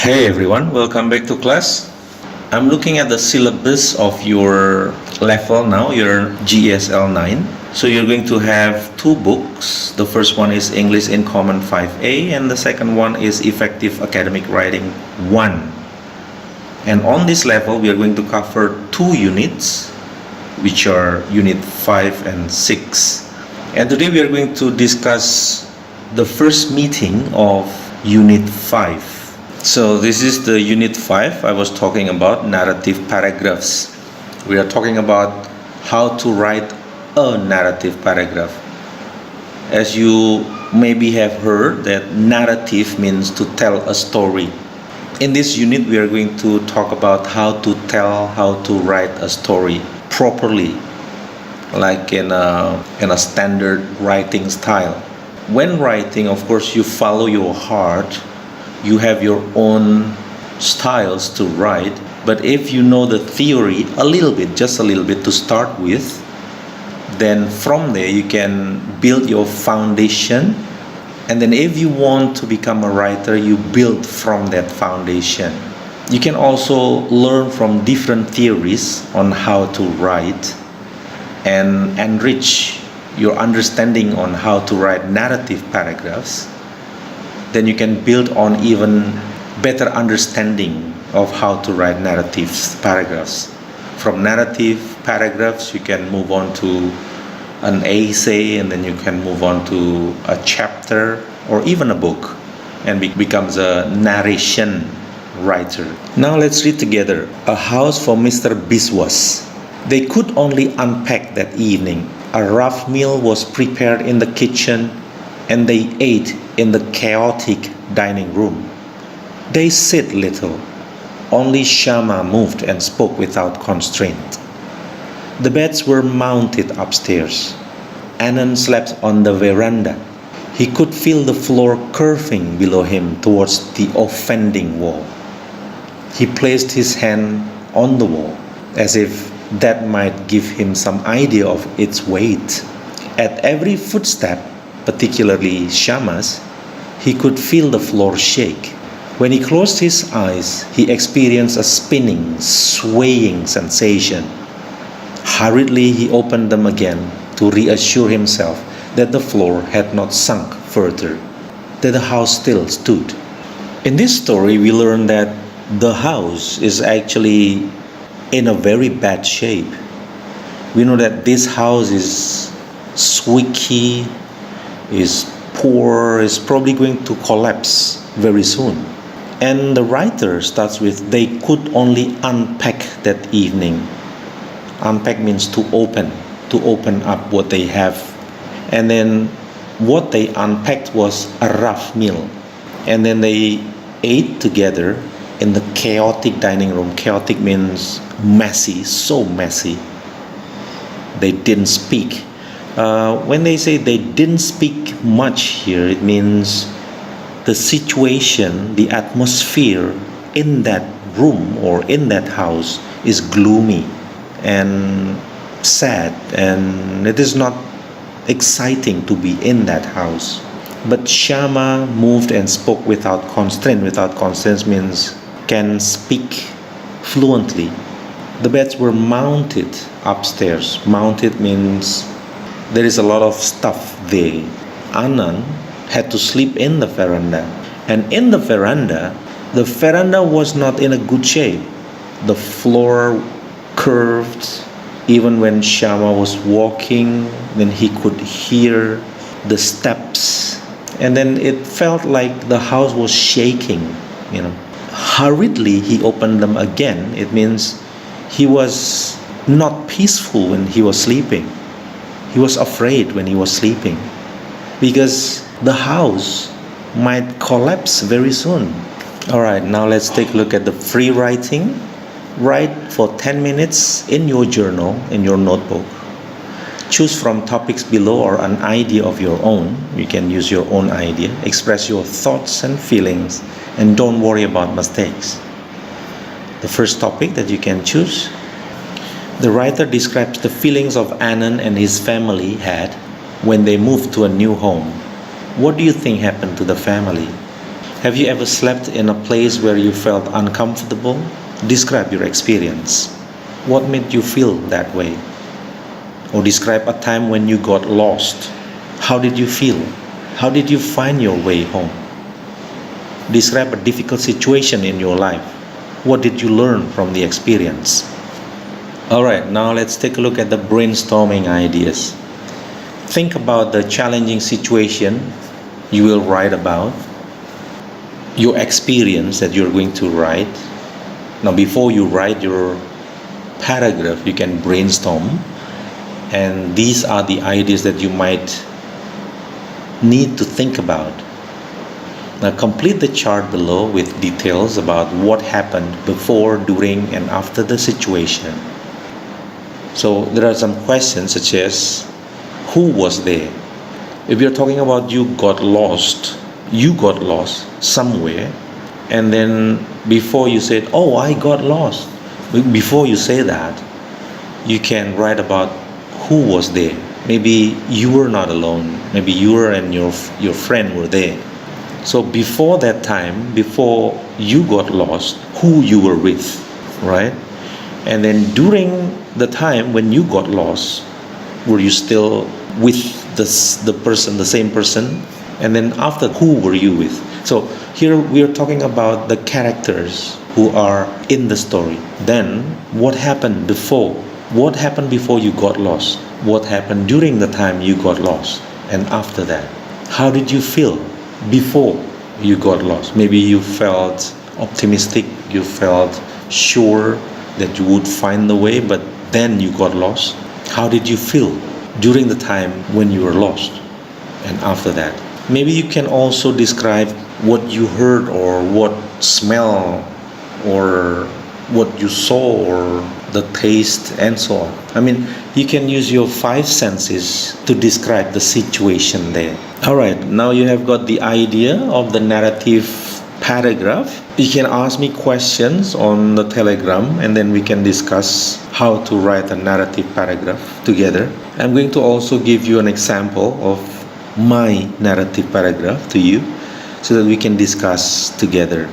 Hey everyone, welcome back to class. I'm looking at the syllabus of your level now, your GESL09. So you're going to have two books. The first one is English in Common 5A and the second one is Effective Academic Writing 1. And on this level, we are going to cover two units, which are Unit 5 and 6. And today we are going to discuss the first meeting of Unit 5. So this is the Unit 5 I was talking about, narrative paragraphs. We are talking about how to write a narrative paragraph. As you maybe have heard that narrative means to tell a story. In this unit we are going to talk about how to write a story properly, like in a standard writing style. When writing, of course, you follow your heart. You have your own styles to write, but if you know the theory a little bit, just a little bit to start with, then from there you can build your foundation, and then if you want to become a writer, you build from that foundation. You can also learn from different theories on how to write and enrich your understanding on how to write narrative paragraphs. Then you can build on even better understanding of how to write narrative paragraphs. From narrative paragraphs, you can move on to an essay, and then you can move on to a chapter or even a book, and becomes a narration writer. Now let's read together. A house for Mr. Biswas. They could only unpack that evening. A rough meal was prepared in the kitchen, and they ate in the chaotic dining room. They said little. Only Shama moved and spoke without constraint. The beds were mounted upstairs. Anand slept on the veranda. He could feel the floor curving below him towards the offending wall. He placed his hand on the wall, as if that might give him some idea of its weight. At every footstep, particularly Shama's, he could feel the floor shake. When he closed his eyes, he experienced a spinning, swaying sensation. Hurriedly, he opened them again to reassure himself that the floor had not sunk further, that the house still stood. In this story, we learn that the house is actually in a very bad shape. We know that this house is squeaky, is poor, is probably going to collapse very soon. And the writer starts with, they could only unpack that evening. Unpack means to open up what they have. And then what they unpacked was a rough meal. And then they ate together in the chaotic dining room. Chaotic means messy, so messy. They didn't speak. When they say they didn't speak much here, it means the situation, the atmosphere in that room or in that house is gloomy and sad, and it is not exciting to be in that house. But Shama moved and spoke without constraint. Without constraint means can speak fluently. The beds were mounted upstairs. Mounted means there is a lot of stuff there. Anand had to sleep in the veranda. And in the veranda was not in a good shape. The floor curved. Even when Shama was walking, then he could hear the steps. And then it felt like the house was shaking, Hurriedly, he opened them again. It means he was not peaceful when he was sleeping. He was afraid when he was sleeping because the house might collapse very soon. All right, now let's take a look at the free writing. Write for 10 minutes in your journal, in your notebook. Choose from topics below or an idea of your own. You can use your own idea. Express your thoughts and feelings, and don't worry about mistakes. The first topic that you can choose. The writer describes the feelings of Anand and his family had when they moved to a new home. What do you think happened to the family? Have you ever slept in a place where you felt uncomfortable? Describe your experience. What made you feel that way? Or describe a time when you got lost. How did you feel? How did you find your way home? Describe a difficult situation in your life. What did you learn from the experience? Alright, now let's take a look at the brainstorming ideas. Think about the challenging situation you will write about, your experience that you're going to write. Now, before you write your paragraph, you can brainstorm, and these are the ideas that you might need to think about. Now, complete the chart below with details about what happened before, during, and after the situation. So, there are some questions such as, who was there? If you're talking about you got lost somewhere, and then before you said, oh, I got lost, before you say that, you can write about who was there. Maybe you were not alone, maybe you were and your friend were there. So before that time, before you got lost, who you were with, right? And then during the time when you got lost, were you still with the same person? And then after, who were you with? So here we are talking about the characters who are in the story. Then what happened before? What happened before you got lost? What happened during the time you got lost? And after that, how did you feel before you got lost? Maybe you felt optimistic, you felt sure that you would find the way, but then you got lost. How did you feel during the time when you were lost and after that? Maybe you can also describe what you heard or what smell or what you saw or the taste and so on. I mean, you can use your 5 senses to describe the situation there. Alright, now you have got the idea of the narrative paragraph. You can ask me questions on the Telegram, and then we can discuss how to write a narrative paragraph together. I'm going to also give you an example of my narrative paragraph to you so that we can discuss together.